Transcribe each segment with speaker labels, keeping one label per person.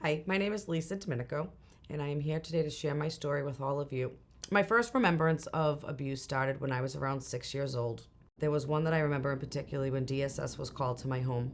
Speaker 1: Hi, my name is Lisa Domenico, and I am here today to share my story with all of you. My first remembrance of abuse started when I was around 6 years old. There was one that I remember in particular when DSS was called to my home.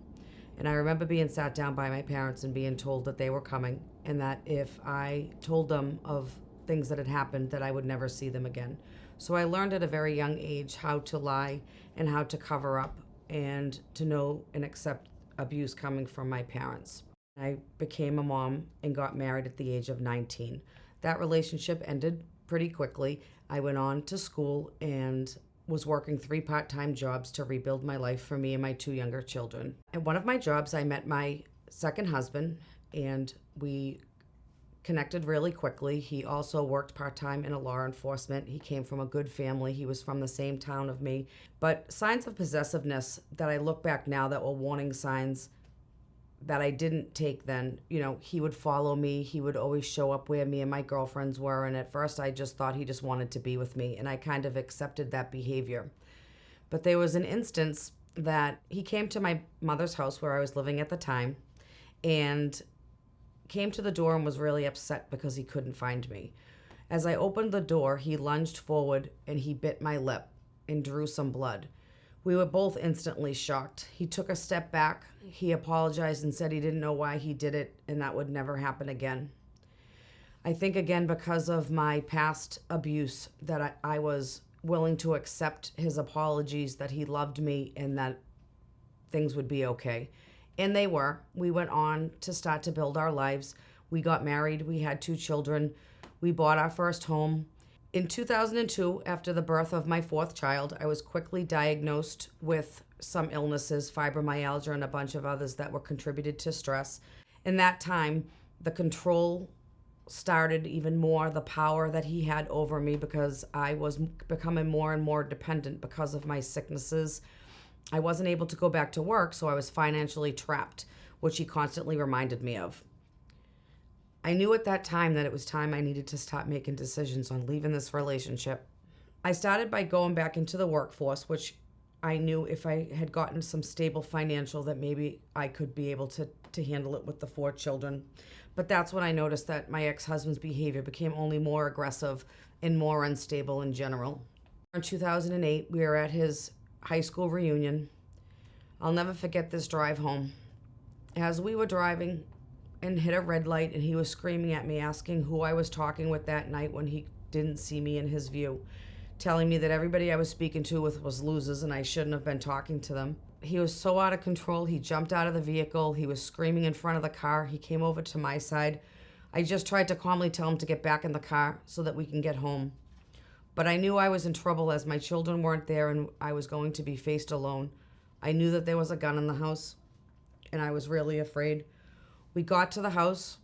Speaker 1: And I remember being sat down by my parents and being told that they were coming and that if I told them of things that had happened, that I would never see them again. So I learned at a very young age how to lie and how to cover up and to know and accept abuse coming from my parents. I became a mom and got married at the age of 19. That relationship ended pretty quickly. I went on to school and was working 3 part-time jobs to rebuild my life for me and my 2 younger children. At one of my jobs, I met my second husband, and we connected really quickly. He also worked part-time in a law enforcement. He came from a good family. He was from the same town of me. But signs of possessiveness that I look back now that were warning signs that I didn't take then. He would follow me. He would always show up where me and my girlfriends were. And at first, I just thought he just wanted to be with me. And I kind of accepted that behavior. But there was an instance that he came to my mother's house where I was living at the time and came to the door and was really upset because he couldn't find me. As I opened the door, he lunged forward and he bit my lip and drew some blood. We were both instantly shocked. He took a step back. He apologized and said he didn't know why he did it and that would never happen again. I think, again, because of my past abuse, that I was willing to accept his apologies, that he loved me and that things would be okay. And they were. We went on to start to build our lives. We got married. We had 2 children. We bought our first home. In 2002, after the birth of my 4th child, I was quickly diagnosed with some illnesses, fibromyalgia, and a bunch of others that were contributed to stress. In that time, the control started even more, the power that he had over me, because I was becoming more and more dependent because of my sicknesses. I wasn't able to go back to work, so I was financially trapped, which he constantly reminded me of. I knew at that time that it was time I needed to stop making decisions on leaving this relationship. I started by going back into the workforce, which I knew if I had gotten some stable financial that maybe I could be able to handle it with the 4 children. But that's when I noticed that my ex-husband's behavior became only more aggressive and more unstable in general. In 2008, we were at his high school reunion. I'll never forget this drive home. As we were driving and hit a red light, and he was screaming at me, asking who I was talking with that night when he didn't see me in his view, telling me that everybody I was speaking to with was losers and I shouldn't have been talking to them. He was so out of control. He jumped out of the vehicle. He was screaming in front of the car. He came over to my side. I just tried to calmly tell him to get back in the car so that we can get home. But I knew I was in trouble as my children weren't there and I was going to be faced alone. I knew that there was a gun in the house and I was really afraid. We got to the house.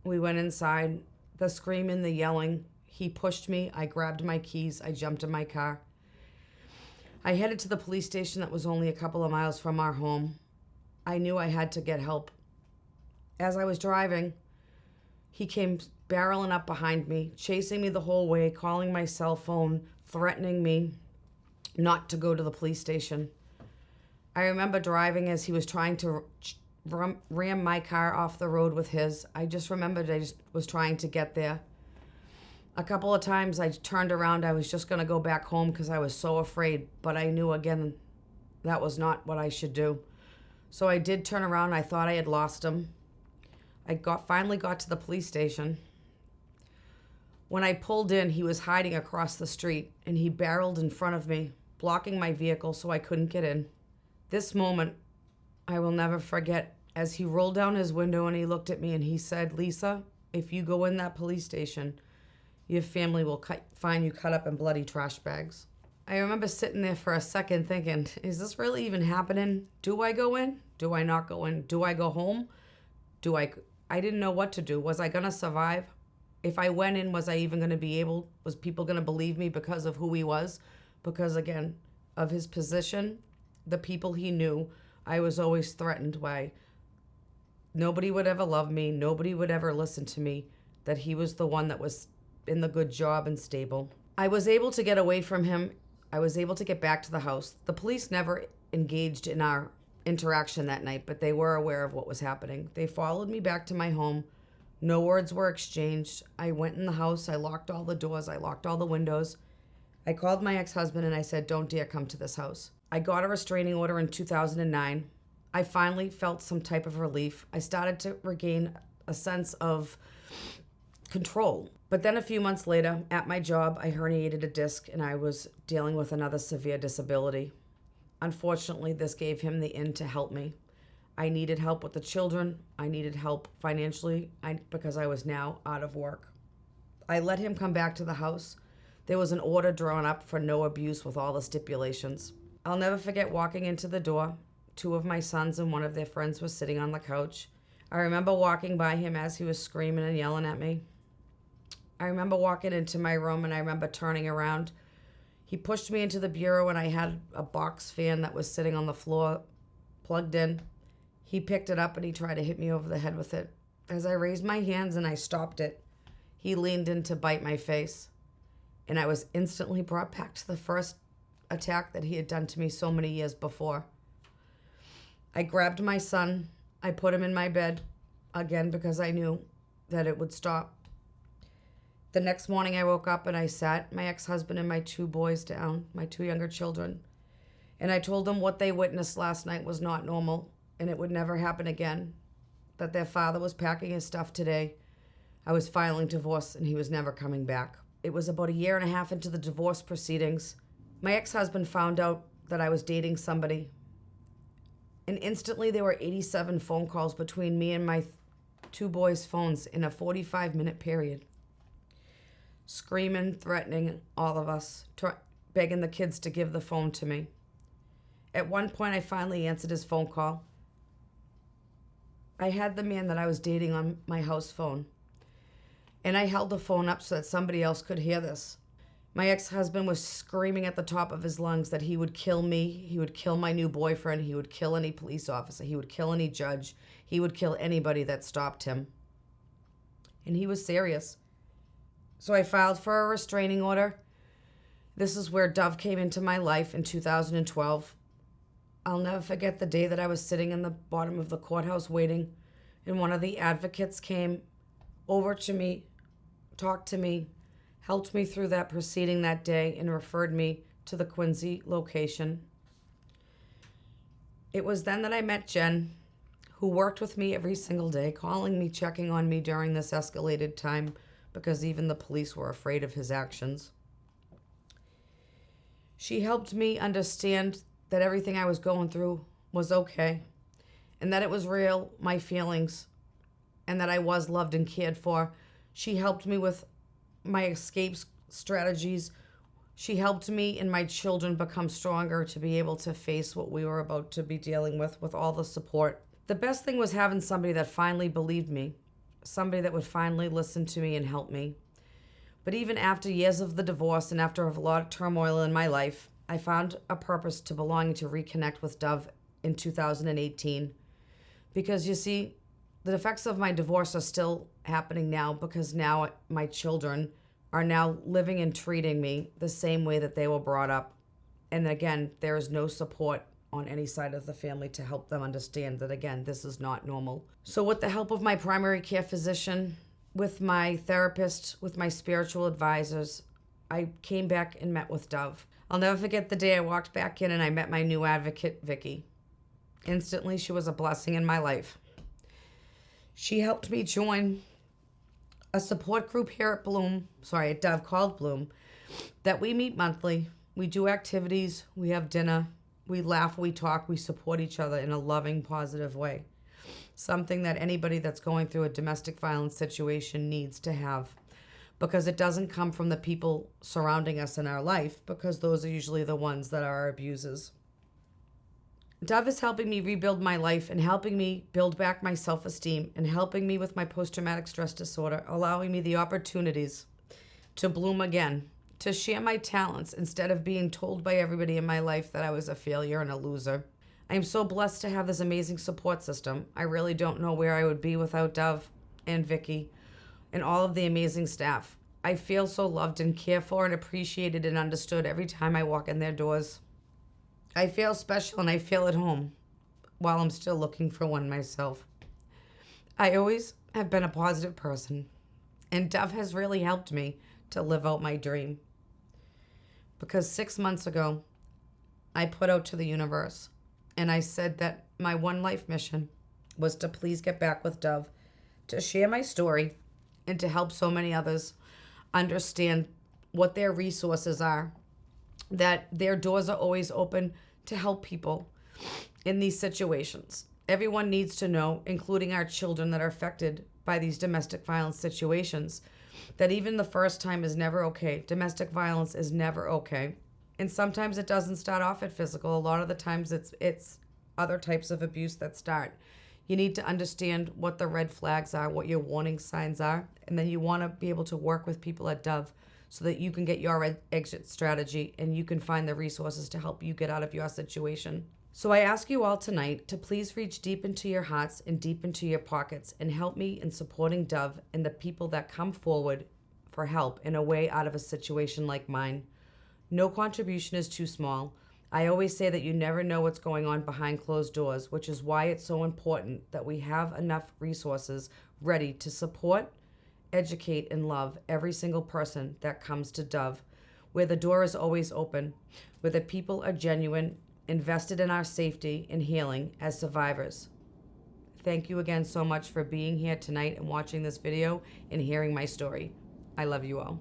Speaker 1: We went inside. The screaming, the yelling. He pushed me. I grabbed my keys. I jumped in my car. I headed to the police station that was only a couple of miles from our home. I knew I had to get help. As I was driving, he came barreling up behind me, chasing me the whole way, calling my cell phone, threatening me not to go to the police station. I remember driving as he was trying to ram my car off the road with his. I just remembered I just was trying to get there. A couple of times I turned around. I was just going to go back home because I was so afraid, but I knew again that was not what I should do. So I did turn around. I thought I had lost him. Finally got to the police station. When I pulled in, he was hiding across the street and he barreled in front of me, blocking my vehicle so I couldn't get in. This moment I will never forget, as he rolled down his window and he looked at me and he said, "Lisa, if you go in that police station, your family will find you cut up in bloody trash bags." I remember sitting there for a second thinking, is this really even happening? Do I go in? Do I not go in? Do I go home? I didn't know what to do. Was I going to survive? If I went in, was people going to believe me because of who he was? Because, again, of his position, the people he knew, I was always threatened by. Nobody would ever love me. Nobody would ever listen to me. That he was the one that was in the good job and stable. I was able to get away from him. I was able to get back to the house. The police never engaged in our interaction that night, but they were aware of what was happening. They followed me back to my home. No words were exchanged. I went in the house. I locked all the doors. I locked all the windows. I called my ex-husband and I said, don't dare come to this house. I got a restraining order in 2009. I finally felt some type of relief. I started to regain a sense of control. But then a few months later, at my job, I herniated a disc and I was dealing with another severe disability. Unfortunately, this gave him the in to help me. I needed help with the children. I needed help financially because I was now out of work. I let him come back to the house. There was an order drawn up for no abuse with all the stipulations. I'll never forget walking into the door. Two of my sons and one of their friends were sitting on the couch. I remember walking by him as he was screaming and yelling at me. I remember walking into my room and I remember turning around. He pushed me into the bureau and I had a box fan that was sitting on the floor plugged in. He picked it up and he tried to hit me over the head with it. As I raised my hands and I stopped it, he leaned in to bite my face. And I was instantly brought back to the first attack that he had done to me so many years before. I grabbed my son. I put him in my bed, again because I knew that it would stop. The next morning I woke up and I sat my ex-husband and my two boys down, my two younger children, and I told them what they witnessed last night was not normal and it would never happen again, that their father was packing his stuff today. I was filing divorce and he was never coming back. It was about a year and a half into the divorce proceedings. My ex-husband found out that I was dating somebody, and instantly there were 87 phone calls between me and my two boys' phones in a 45-minute period. Screaming, threatening all of us, begging the kids to give the phone to me. At one point, I finally answered his phone call. I had the man that I was dating on my house phone, and I held the phone up so that somebody else could hear this. My ex-husband was screaming at the top of his lungs that he would kill me, he would kill my new boyfriend, he would kill any police officer, he would kill any judge, he would kill anybody that stopped him. And he was serious. So I filed for a restraining order. This is where Dove came into my life in 2012. I'll never forget the day that I was sitting in the bottom of the courthouse waiting, and one of the advocates came over to me, talked to me, helped me through that proceeding that day, and referred me to the Quincy location. It was then that I met Jen, who worked with me every single day, calling me, checking on me during this escalated time, because even the police were afraid of his actions. She helped me understand that everything I was going through was okay, and that it was real, my feelings, and that I was loved and cared for. She helped me with my escape strategies. She helped me and my children become stronger to be able to face what we were about to be dealing with all the support. The best thing was having somebody that finally believed me, somebody that would finally listen to me and help me. But even after years of the divorce and after a lot of turmoil in my life, I found a purpose to belonging to reconnect with Dove in 2018. Because you see, the effects of my divorce are still happening now, because now my children are now living and treating me the same way that they were brought up. And again, there is no support on any side of the family to help them understand that, again, this is not normal. So with the help of my primary care physician, with my therapist, with my spiritual advisors, I came back and met with Dove. I'll never forget the day I walked back in and I met my new advocate, Vicky. Instantly, she was a blessing in my life. She helped me join a support group here at Dove called Bloom, that we meet monthly. We do activities, we have dinner, we laugh, we talk, we support each other in a loving, positive way. Something that anybody that's going through a domestic violence situation needs to have, because it doesn't come from the people surrounding us in our life, because those are usually the ones that are our abusers. Dove is helping me rebuild my life and helping me build back my self-esteem and helping me with my post-traumatic stress disorder, allowing me the opportunities to bloom again, to share my talents instead of being told by everybody in my life that I was a failure and a loser. I am so blessed to have this amazing support system. I really don't know where I would be without Dove and Vicky and all of the amazing staff. I feel so loved and cared for and appreciated and understood every time I walk in their doors. I feel special and I feel at home while I'm still looking for one myself. I always I've been a positive person, and Dove has really helped me to live out my dream. Because 6 months ago, I put out to the universe and I said that my one life mission was to please get back with Dove, to share my story, and to help so many others understand what their resources are, that their doors are always open to help people in these situations. Everyone needs to know, including our children that are affected by these domestic violence situations, that even the first time is never okay. Domestic violence is never okay. And sometimes it doesn't start off at physical. A lot of the times it's other types of abuse that start. You need to understand what the red flags are, what your warning signs are, and then you want to be able to work with people at Dove so that you can get your exit strategy and you can find the resources to help you get out of your situation. So I ask you all tonight to please reach deep into your hearts and deep into your pockets and help me in supporting Dove and the people that come forward for help in a way out of a situation like mine. No contribution is too small. I always say that you never know what's going on behind closed doors, which is why it's so important that we have enough resources ready to support, educate, and love every single person that comes to Dove, where the door is always open, where the people are genuine, invested in our safety and healing as survivors. Thank you again so much for being here tonight and watching this video and hearing my story. I love you all.